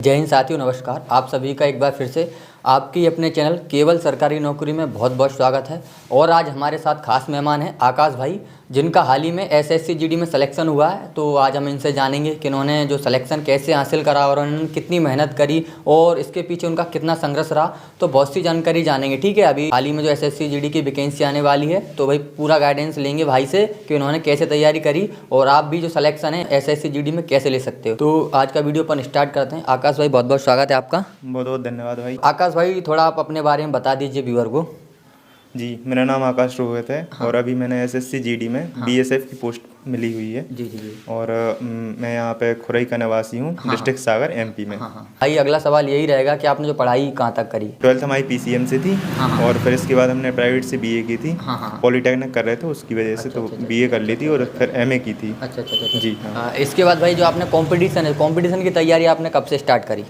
जय हिंद साथियों, नमस्कार। आप सभी का एक बार फिर से आपकी अपने चैनल केवल सरकारी नौकरी में बहुत बहुत स्वागत है। और आज हमारे साथ खास मेहमान हैं आकाश भाई, जिनका हाल ही में एसएससी जीडी में सिलेक्शन हुआ है। तो आज हम इनसे जानेंगे कि उन्होंने जो सिलेक्शन कैसे हासिल करा और उन्होंने कितनी मेहनत करी और इसके पीछे उनका कितना संघर्ष रहा। तो बहुत सी जानकारी जानेंगे। ठीक है, अभी हाल ही में जो एसएससी जीडी की वैकेंसी आने वाली है, तो भाई पूरा गाइडेंस लेंगे भाई से कि उन्होंने कैसे तैयारी करी और आप भी जो सिलेक्शन है एसएससी जीडी में कैसे ले सकते हो। तो आज का वीडियो अपन स्टार्ट करते हैं। आकाश भाई, बहुत बहुत स्वागत है आपका। बहुत बहुत धन्यवाद भाई। आकाश भाई, थोड़ा आप अपने बारे में बता दीजिए व्यूअर को। जी, मेरा नाम आकाश रोहित है। हाँ। और अभी मैंने एसएससी जीडी में बीएसएफ की पोस्ट मिली हुई है। जी जी जी। और मैं यहाँ पे खुरई का निवासी हूँ। डिस्ट्रिक्ट सागर एमपी में। भाई, अगला सवाल यही रहेगा कि आपने जो पढ़ाई कहाँ तक करी। 12th हमारी पीसीएम से थी। और फिर इसके बाद हमने प्राइवेट से बीए की थी। पॉलिटेक्निक कर रहे थे, उसकी वजह से तो बीए कर ली थी और फिर एमए की थी। अच्छा जी हाँ। इसके बाद भाई जो आपने कॉम्पिटिशन की तैयारी आपने कब से स्टार्ट करी।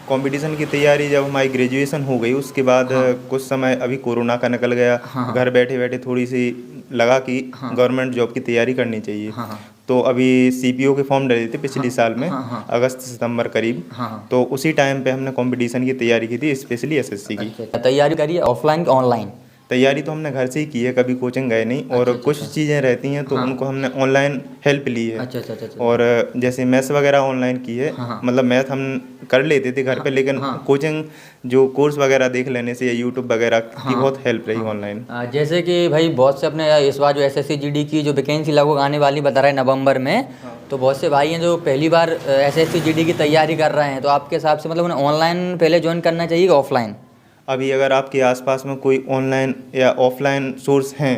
कंपटीशन की तैयारी जब हमारी ग्रेजुएशन हो गई उसके बाद कुछ समय अभी कोरोना का निकल गया। घर बैठे बैठे थोड़ी सी लगा कि गवर्नमेंट जॉब की तैयारी करनी चाहिए। तो अभी सीपीओ के फॉर्म डाले थे पिछले साल में, अगस्त सितंबर करीब। तो उसी टाइम पे हमने कंपटीशन की तैयारी की थी, स्पेशली एसएससी की। तैयारी करी ऑफलाइन ऑनलाइन। तैयारी तो हमने घर से ही की है, कभी कोचिंग गए नहीं। और कुछ चीज़ें रहती हैं तो उनको हमने ऑनलाइन हेल्प ली है। और जैसे मैथ्स वगैरह ऑनलाइन की है। मतलब मैथ हम कर लेते थे घर पे, लेकिन कोचिंग जो कोर्स वगैरह देख लेने से या यूट्यूब वगैरह की बहुत हेल्प रही ऑनलाइन। जैसे कि भाई बहुत से अपने इस बार जो एसएससी जीडी की जो वैकेंसी लगभग आने वाली बता रहे हैं नवंबर में, तो बहुत से भाई हैं जो पहली बार एसएससी जीडी की तैयारी कर रहे हैं। तो आपके हिसाब से मतलब उन्हें ऑनलाइन पहले ज्वाइन करना चाहिए कि ऑफलाइन। अभी अगर आपके आसपास में कोई ऑनलाइन या ऑफलाइन सोर्स हैं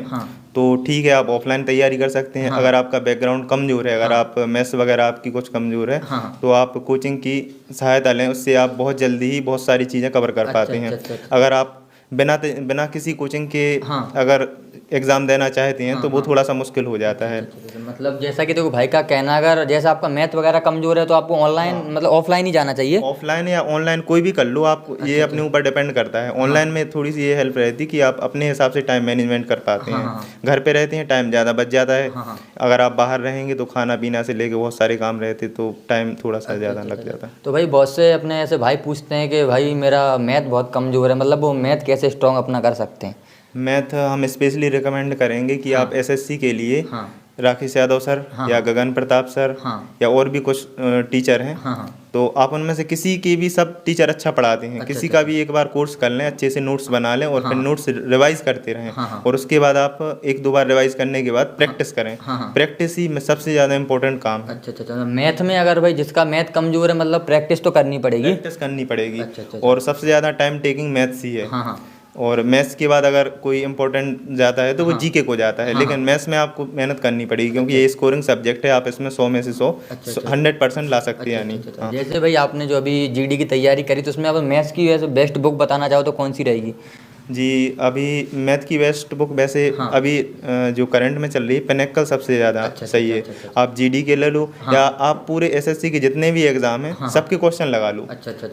तो ठीक है, आप ऑफलाइन तैयारी कर सकते हैं। अगर आपका बैकग्राउंड कमज़ोर है, अगर आप मैथ्स वगैरह आपकी कुछ कमज़ोर है, तो आप कोचिंग की सहायता लें। उससे आप बहुत जल्दी ही बहुत सारी चीज़ें कवर कर पाते हैं। अगर आप बिना किसी कोचिंग के अगर एग्ज़ाम देना चाहते हैं तो वो थोड़ा सा मुश्किल हो जाता है। मतलब जैसा कि देखो भाई का कहना, अगर जैसा आपका मैथ वगैरह कमजोर है तो आपको ऑनलाइन मतलब ऑफलाइन ही जाना चाहिए। ऑफलाइन या ऑनलाइन कोई भी कर लो आप, ये अपने ऊपर डिपेंड करता है। ऑनलाइन में थोड़ी सी ये हेल्प रहती है कि आप अपने हिसाब से टाइम मैनेजमेंट कर पाते हैं। घर पे रहते हैं, टाइम ज़्यादा बच जाता है। अगर आप बाहर रहेंगे तो खाना पीना से लेके बहुत सारे काम रहते तो टाइम थोड़ा सा ज़्यादा लग जाता है। तो भाई बहुत से अपने ऐसे भाई पूछते हैं कि भाई मेरा मैथ बहुत कमजोर है, मतलब वो मैथ कैसे स्ट्रॉन्ग अपना कर सकते हैं। मैथ हम स्पेशली रिकमेंड करेंगे कि आप एसएससी के लिए राकेश यादव सर या गगन प्रताप सर या और भी कुछ टीचर हैं, तो आप उनमें से किसी की भी, सब टीचर अच्छा पढ़ाते हैं। किसी का भी एक बार कोर्स कर लें, अच्छे से नोट्स बना लें और फिर नोट्स रिवाइज करते रहें। और उसके बाद आप 1-2 बार रिवाइज करने के बाद प्रैक्टिस करें। प्रैक्टिस ही सबसे ज़्यादा इंपॉर्टेंट काम है। अच्छा। मैथ में अगर भाई जिसका मैथ कमजोर है, मतलब प्रैक्टिस तो करनी पड़ेगी। प्रैक्टिस करनी पड़ेगी। और सबसे ज़्यादा टाइम टेकिंग मैथ्स ही है। और मैथ्स के बाद अगर कोई इंपॉर्टेंट जाता है तो वो जीके को जाता है। लेकिन मैथ्स में आपको मेहनत करनी पड़ेगी, क्योंकि ये स्कोरिंग सब्जेक्ट है। आप इसमें 100 में से 100 100% ला सकते हैं। यानी जैसे भाई आपने जो अभी जीडी की तैयारी करी, तो उसमें आप मैथ्स की वैसे बेस्ट बुक बताना चाहो तो कौन सी रहेगी। जी, अभी मैथ की बेस्ट बुक वैसे अभी जो करंट में चल रही है, पिनेकल सबसे ज़्यादा सही है। आप जीडी के ले लो या आप पूरे एसएससी के जितने भी एग्जाम हैं सबके क्वेश्चन लगा लो।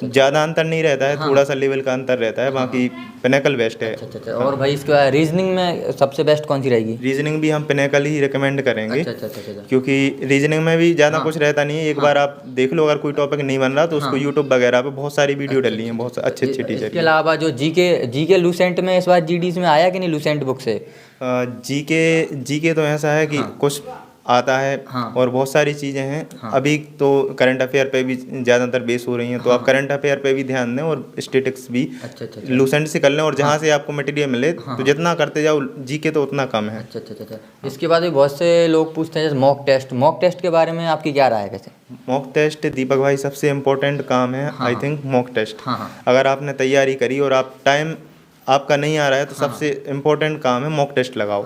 ज़्यादा अंतर नहीं रहता है, थोड़ा सा लेवल का अंतर रहता है, बाकी पिनेकल बेस्ट है। और भाई इसके बाद रीजनिंग में सबसे बेस्ट कौन सी रहेगी। रीजनिंग भी हम पिनेकल ही रिकमेंड करेंगे, क्योंकि रीजनिंग में भी ज़्यादा कुछ रहता नहीं है। एक बार आप देख लो, अगर कोई टॉपिक नहीं बन रहा तो उसको यूट्यूब वगैरह पे बहुत सारी वीडियो डली हैं, बहुत अच्छे टीचर। इसके अलावा जो जीके लूसेंट में इस बार जीडीज में आया कि नहीं, लूसेंट बुक से। जीके तो ऐसा है कि कुछ आता है और बहुत सारी चीज़ें हैं। अभी तो करंट अफेयर पे भी ज़्यादातर बेस हो रही हैं, तो आप करंट अफेयर पे भी ध्यान दें और स्टैटिक्स भी लूसेंट से कर लें। और जहाँ से आपको मटेरियल मिले तो जितना करते जाओ, जीके तो उतना कम है। अच्छा। इसके बाद भी बहुत से लोग पूछते हैं मॉक टेस्ट के बारे में आपकी क्या राय है। वैसे मॉक टेस्ट दीपक भाई सबसे इम्पोर्टेंट काम है। आई थिंक मॉक टेस्ट अगर आपने तैयारी करी और आप टाइम आपका नहीं आ रहा है तो सबसे इम्पोर्टेंट काम है मॉक टेस्ट लगाओ।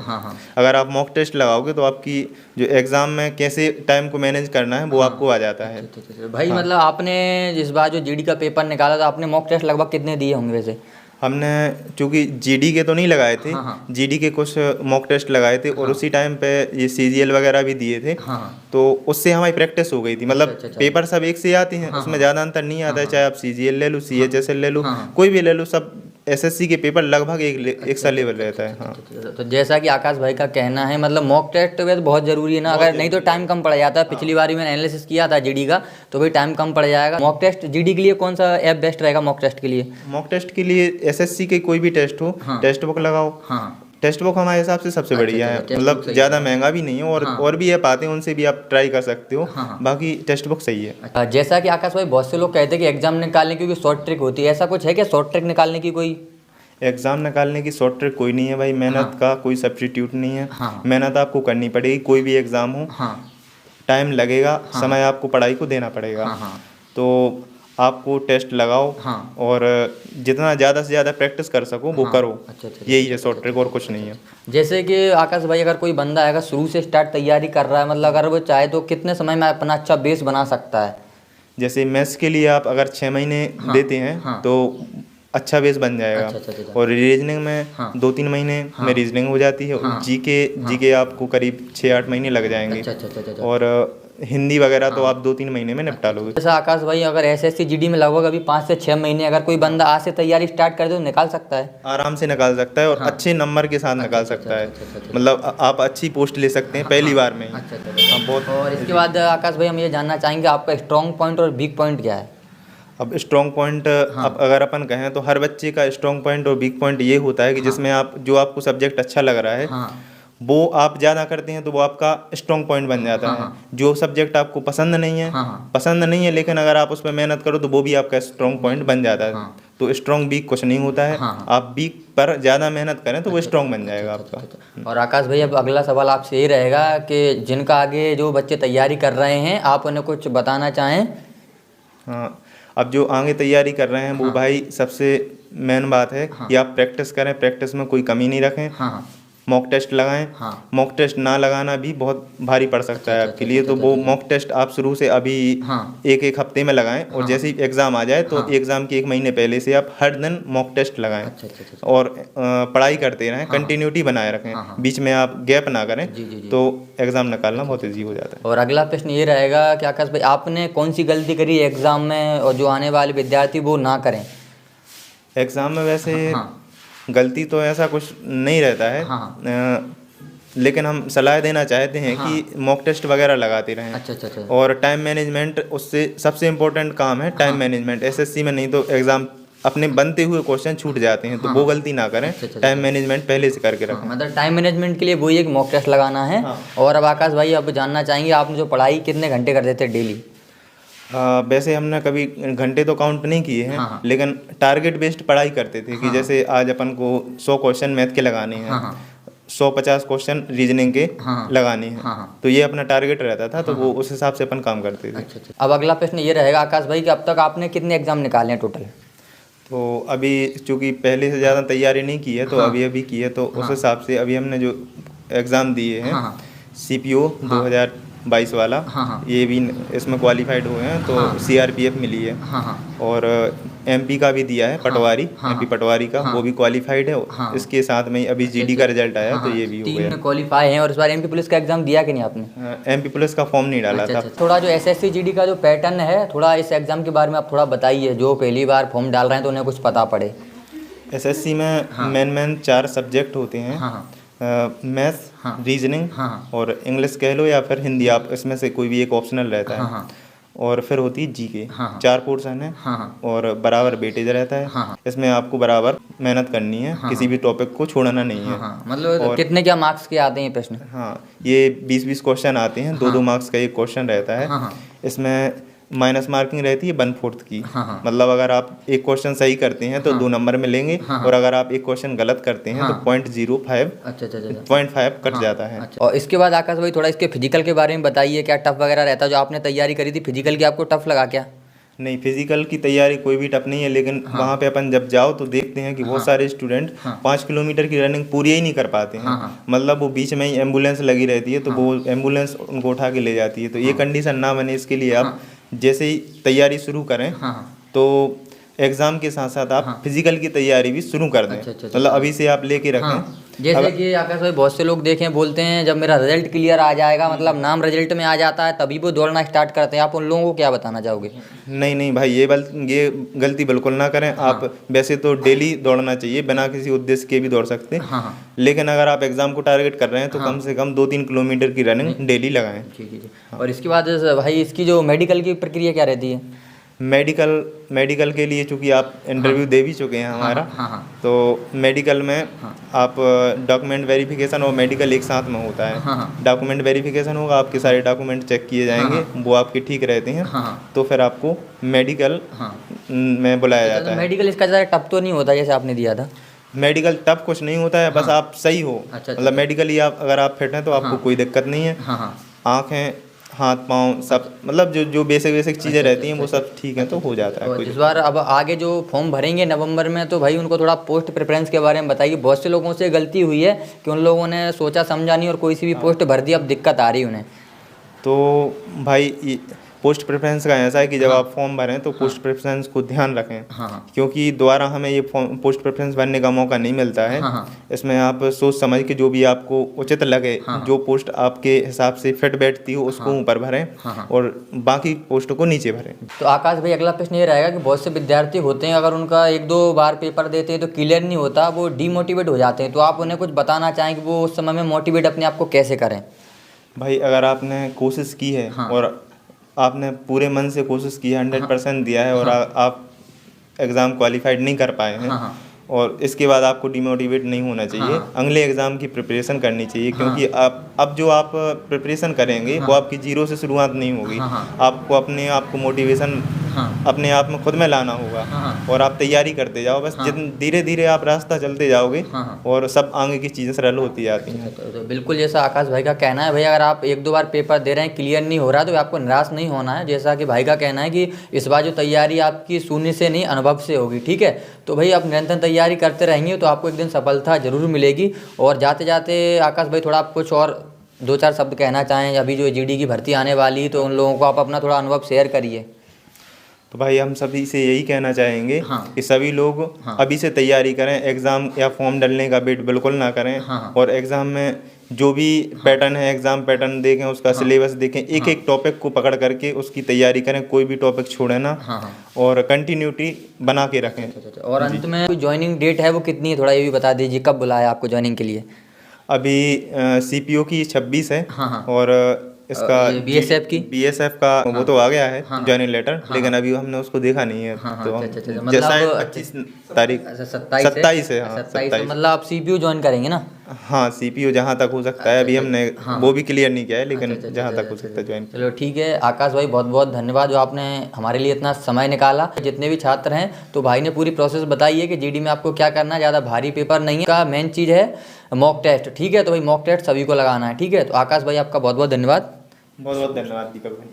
अगर आप मॉक टेस्ट लगाओगे तो आपकी जो एग्ज़ाम में कैसे टाइम को मैनेज करना है वो आपको आ जाता है। भाई मतलब आपने इस बार जो जीडी का पेपर निकाला था, आपने मॉक टेस्ट लगभग कितने दिए होंगे वैसे। हमने चूँकि जीडी के तो नहीं लगाए थे, जीडी के कुछ मॉक टेस्ट लगाए थे और उसी टाइम पे ये सीजीएल वगैरह भी दिए थे। तो उससे हमारी प्रैक्टिस हो गई थी। मतलब पेपर सब एक से आते हैं, उसमें ज़्यादा अंतर नहीं आता है। चाहे आप सीजीएल ले लो, सीएचएसएल ले लो, कोई भी ले लो, सब एसएससी के पेपर लगभग एक सा लेवल रहता है। हाँ, तो जैसा कि आकाश भाई का कहना है, मतलब मॉक टेस्ट में तो बहुत ज़रूरी है ना, अगर नहीं तो टाइम कम पड़ जाता है। पिछली बार मैंने एनालिसिस किया था जीडी का, तो भाई टाइम कम पड़ जाएगा। मॉक टेस्ट जीडी के लिए कौन सा ऐप बेस्ट रहेगा मॉक टेस्ट के लिए? मॉक टेस्ट के लिए एसएससी के कोई भी टेस्ट हो, टेस्ट बुक लगाओ। टेक्स्ट बुक हमारे हिसाब से सबसे बढ़िया है, मतलब ज़्यादा महंगा भी नहीं है, और भी ऐप आते हैं उनसे भी आप ट्राई कर सकते हो। बाकी टेक्स्ट बुक सही है। जैसा कि आकाश भाई बहुत से लोग कहते हैं कि एग्जाम निकालने की कोई शॉर्ट ट्रिक होती है, ऐसा कुछ है क्या शॉर्ट ट्रिक निकालने की कोई? एग्जाम निकालने की शॉर्ट ट्रिक कोई नहीं है भाई, मेहनत का कोई सब्स्टिट्यूट नहीं है। मेहनत आपको करनी पड़ेगी, कोई भी एग्जाम हो। टाइम लगेगा, समय आपको पढ़ाई को देना पड़ेगा। तो आपको टेस्ट लगाओ और जितना ज़्यादा से ज़्यादा प्रैक्टिस कर सको वो करो। यही है शॉर्ट ट्रिक, और कुछ नहीं है। जैसे कि आकाश भाई अगर कोई बंदा है, अगर शुरू से स्टार्ट तैयारी कर रहा है, मतलब अगर वो चाहे तो कितने समय में अपना अच्छा बेस बना सकता है? जैसे मैथ्स के लिए आप अगर 6 महीने देते हैं तो अच्छा बेस बन जाएगा। और रीजनिंग में 2-3 महीने में रीजनिंग हो जाती है। जीके आपको करीब 6-8 महीने लग जाएंगे। और हिंदी वगैरह तो आप 2-3 महीने में निपटा लोगे। जैसा आकाश भाई अगर एसएससी जीडी में लगभग अभी 5 से 6 महीने अगर कोई बंदा आज से तैयारी स्टार्ट कर दे तो निकाल सकता है? आराम से निकाल सकता है, और अच्छे नंबर के साथ निकाल सकता है। मतलब आप अच्छी पोस्ट ले सकते हैं पहली बार में। बहुत। और इसके बाद आकाश भाई हम ये जानना चाहेंगे आपका स्ट्रॉन्ग पॉइंट और वीक पॉइंट क्या है? अब स्ट्रॉन्ग पॉइंट अब अगर अपन कहें तो हर बच्चे का स्ट्रॉन्ग पॉइंट और वीक पॉइंट ये होता है कि जिसमें आपको सब्जेक्ट अच्छा लग रहा है वो आप ज़्यादा करते हैं तो वो आपका स्ट्रॉन्ग पॉइंट बन जाता है। जो सब्जेक्ट आपको पसंद नहीं है लेकिन अगर आप उस पर मेहनत करो तो वो भी आपका स्ट्रॉन्ग पॉइंट बन जाता है। तो स्ट्रॉन्ग वीक कुछ नहीं होता है। आप वीक पर ज़्यादा मेहनत करें तो वो स्ट्रॉन्ग बन जाएगा आपका। और आकाश भाई अब अगला सवाल आपसे ये रहेगा कि जिनका आगे जो बच्चे तैयारी कर रहे हैं, आप उन्हें कुछ बताना चाहें? हाँ, अब जो आगे तैयारी कर रहे हैं वो भाई सबसे मेन बात है कि आप प्रैक्टिस करें, प्रैक्टिस में कोई कमी नहीं रखें। मॉक टेस्ट लगाएं। मॉक टेस्ट ना लगाना भी बहुत भारी पड़ सकता है आपके लिए। तो वो मॉक टेस्ट आप शुरू से अभी एक हफ्ते में लगाएं, और जैसे ही एग्ज़ाम आ जाए तो एग्ज़ाम के 1 महीने पहले से आप हर दिन मॉक टेस्ट लगाएं। और पढ़ाई करते रहें, कंटिन्यूटी बनाए रखें, बीच में आप गैप ना करें, तो एग्ज़ाम निकालना बहुत ईजी हो जाता है। और अगला प्रश्न ये रहेगा कि आकाश भाई आपने कौन सी गलती करी एग्ज़ाम में और जो आने वाले विद्यार्थी वो ना करें? एग्ज़ाम में वैसे गलती तो ऐसा कुछ नहीं रहता है। लेकिन हम सलाह देना चाहते हैं कि मॉक टेस्ट वगैरह लगाते रहें। और टाइम मैनेजमेंट उससे सबसे इम्पोर्टेंट काम है, टाइम मैनेजमेंट। एसएससी में नहीं तो एग्ज़ाम अपने बनते हुए क्वेश्चन छूट जाते हैं, तो वो गलती ना करें। टाइम मैनेजमेंट पहले से करके रखें। मतलब टाइम मैनेजमेंट के लिए वही एक मॉक टेस्ट लगाना है। और अब आकाश भाई अब जानना चाहेंगे आपने जो पढ़ाई कितने घंटे कर देते डेली? वैसे हमने कभी घंटे तो काउंट नहीं किए हैं, लेकिन टारगेट बेस्ड पढ़ाई करते थे कि जैसे आज अपन को 100 क्वेश्चन मैथ के लगाने हैं, 150 क्वेश्चन रीजनिंग के लगाने हैं। तो ये अपना टारगेट रहता था, तो वो उस हिसाब से अपन काम करते थे। अब अगला प्रश्न ये रहेगा आकाश भाई कि अब तक आपने कितने एग्जाम निकाले हैं टोटल? तो अभी चूँकि पहले से ज़्यादा तैयारी नहीं की है, तो अभी की है, तो उस हिसाब से अभी हमने जो एग्ज़ाम दिए हैं CPO 2022 वाला, ये भी इसमें क्वालिफाइड हुए हैं। तो CRPF मिली है। और MP का भी दिया है, पटवारी, MP पटवारी का, वो भी क्वालिफाइड है। इसके साथ में अभी GD का रिजल्ट आया, तो ये भी हो गया। 3 क्वालिफाई हैं। और इस बार MP पुलिस का एग्जाम दिया कि नहीं आपने? MP पुलिस का फॉर्म नहीं डाला था। थोड़ा जो SSC GD का जो पैटर्न है, थोड़ा इस एग्जाम के बारे में आप थोड़ा बताइए, जो पहली बार फॉर्म डाल रहे हैं तो उन्हें कुछ पता पड़े। SSC में मेन 4 सब्जेक्ट होते हैं, मैथ्स, रीजनिंग और इंग्लिश कह लो, या फिर हिंदी, आप इसमें से कोई भी एक ऑप्शनल रहता है। और फिर होती है GK। 4 पोर्शन है और बराबर वेटेज रहता है। इसमें आपको बराबर मेहनत करनी है, किसी भी टॉपिक को छोड़ना नहीं है। मतलब कितने क्या मार्क्स के आते हैं प्रश्न? ये 20-20 क्वेश्चन आते हैं, 2-2 मार्क्स का एक क्वेश्चन रहता है। इसमें माइनस मार्किंग रहती है 1/4 की। मतलब अगर आप एक क्वेश्चन सही करते हैं तो 2 नंबर मिलेंगे, और अगर आप एक क्वेश्चन गलत करते हैं तो 0.5 कट जाता है। और इसके बाद आकाश भाई थोड़ा इसके फिजिकल के बारे में बताइए, क्या टफ वगैरह रहता है? जो आपने तैयारी करी थी फिजिकल की, आपको टफ लगा क्या? नहीं, फिजिकल की तैयारी कोई भी टफ नहीं है, लेकिन वहाँ पे अपन जब जाओ तो देखते हैं कि बहुत सारे स्टूडेंट 5 किलोमीटर की रनिंग पूरी ही नहीं कर पाते हैं। मतलब वो बीच में ही एम्बुलेंस लगी रहती है, तो वो एम्बुलेंस उनको उठा के ले जाती है। तो ये कंडीशन ना बने, इसके लिए आप जैसे ही तैयारी शुरू करें तो एग्जाम के साथ साथ आप फिजिकल की तैयारी भी शुरू कर दें। मतलब अभी से आप लेके रखें। जैसे कि आकाश भाई बहुत से लोग देखें बोलते हैं जब मेरा रिजल्ट क्लियर आ जाएगा, मतलब नाम रिजल्ट में आ जाता है तभी वो दौड़ना स्टार्ट करते हैं, आप उन लोगों को क्या बताना चाहोगे? नहीं भाई, ये गलती बिल्कुल ना करें। आप वैसे तो डेली दौड़ना चाहिए, बिना किसी उद्देश्य के भी दौड़ सकते हैं। लेकिन अगर आप एग्जाम को टारगेट कर रहे हैं तो कम से कम 2-3 किलोमीटर की रनिंग डेली लगाएं। और इसके बाद भाई इसकी जो मेडिकल की प्रक्रिया क्या रहती है? मेडिकल के लिए चूंकि आप इंटरव्यू दे भी चुके हैं हमारा, तो मेडिकल में आप डॉक्यूमेंट वेरिफिकेशन और मेडिकल एक साथ में होता है। डॉक्यूमेंट वेरिफिकेशन होगा, आपके सारे डॉक्यूमेंट चेक किए जाएंगे, वो आपके ठीक रहते हैं तो फिर आपको मेडिकल में बुलाया जाता है। मेडिकल इसका ज़्यादा टफ तो नहीं होता जैसे आपने दिया था? मेडिकल टफ कुछ नहीं होता है, बस आप सही हो। मतलब मेडिकली अगर आप फिट हैं तो आपको कोई दिक्कत नहीं है। आँखें, हाथ पाँव सब, मतलब जो बेसिक चीज़ें रहती हैं वो सब ठीक है तो हो जाता है। इस बार अब आगे जो फॉर्म भरेंगे नवंबर में, तो भाई उनको थोड़ा पोस्ट प्रेफरेंस के बारे में बताइए। बहुत से लोगों से गलती हुई है कि उन लोगों ने सोचा समझा नहीं और कोई सी भी पोस्ट भर दी, अब दिक्कत आ रही है उन्हें। तो भाई पोस्ट प्रेफरेंस का ऐसा है कि जब आप फॉर्म भरें तो पोस्ट प्रेफरेंस को ध्यान रखें, क्योंकि दोबारा हमें ये पोस्ट प्रेफरेंस भरने का मौका नहीं मिलता है। इसमें आप सोच समझ के जो भी आपको उचित लगे, जो पोस्ट आपके हिसाब से फिट बैठती हो उसको ऊपर भरें और बाकी पोस्ट को नीचे भरें। तो आकाश भाई अगला प्रश्न ये रहेगा कि बहुत से विद्यार्थी होते हैं अगर उनका 1-2 बार पेपर देते हैं तो क्लियर नहीं होता, वो डीमोटिवेट हो जाते हैं, तो आप उन्हें कुछ बताना चाहें कि वो उस समय में मोटिवेट अपने आप को कैसे करें? भाई अगर आपने कोशिश की है और आपने पूरे मन से कोशिश की है, 100% दिया है और आप एग्ज़ाम क्वालिफाइड नहीं कर पाए हैं और इसके बाद आपको डिमोटिवेट नहीं होना चाहिए। अगले एग्ज़ाम की प्रिपरेशन करनी चाहिए, क्योंकि अब जो आप प्रिपरेशन करेंगे वो आपकी जीरो से शुरुआत नहीं होगी। आपको अपने आप को मोटिवेशन अपने आप में खुद में लाना होगा और आप तैयारी करते जाओ। बस धीरे धीरे आप रास्ता चलते जाओगे और सब आगे की चीज़ें सरल होती जाती हैं। तो बिल्कुल जैसा आकाश भाई का कहना है, भाई अगर आप 1-2 बार पेपर दे रहे हैं क्लियर नहीं हो रहा तो आपको निराश नहीं होना है। जैसा कि भाई का कहना है कि इस बार जो तैयारी आपकी शून्य से नहीं अनुभव से होगी, ठीक है? तो भाई आप निरंतर तैयारी करते रहेंगे तो आपको एक दिन सफलता जरूर मिलेगी। और जाते जाते आकाश भाई थोड़ा आप कुछ और 2-4 शब्द कहना चाहें, अभी जो जीडी की भर्ती आने वाली तो उन लोगों को आप अपना थोड़ा अनुभव शेयर करिए। तो भाई हम सभी से यही कहना चाहेंगे कि सभी लोग अभी से तैयारी करें, एग्ज़ाम या फॉर्म डालने का वेट बिल्कुल ना करें। और एग्ज़ाम में जो भी पैटर्न है, एग्ज़ाम पैटर्न देखें, उसका सिलेबस देखें, एक टॉपिक को पकड़ करके उसकी तैयारी करें, कोई भी टॉपिक छोड़े ना और कंटिन्यूटी बना के रखें। और अंत में ज्वाइनिंग डेट है वो कितनी है, थोड़ा ये भी बता दीजिए, कब बुलाया आपको ज्वाइनिंग के लिए? अभी CPO की 26 है और इसका BSF का वो तो आ गया है ज्वाइनिंग लेटर, लेकिन अभी हमने उसको देखा नहीं है। तो जैसा 25 तारीख 27 है। 27 मतलब आप CPO ज्वाइन करेंगे ना? हाँ, CPO जहाँ तक हो सकता है, अभी हमने वो भी क्लियर नहीं किया है, लेकिन जहाँ तक हो सकता है ज्वाइन। चलो ठीक है आकाश भाई, बहुत बहुत धन्यवाद जो आपने हमारे लिए इतना समय निकाला। जितने भी छात्र हैं तो भाई ने पूरी प्रोसेस बताई है कि जीडी में आपको क्या करना है, ज़्यादा भारी पेपर नहीं है, का मेन चीज़ है मॉक टेस्ट, ठीक है? तो भाई मॉक टेस्ट सभी को लगाना है, ठीक है? तो आकाश भाई आपका बहुत बहुत धन्यवाद। बहुत बहुत धन्यवाद दीपक भाई।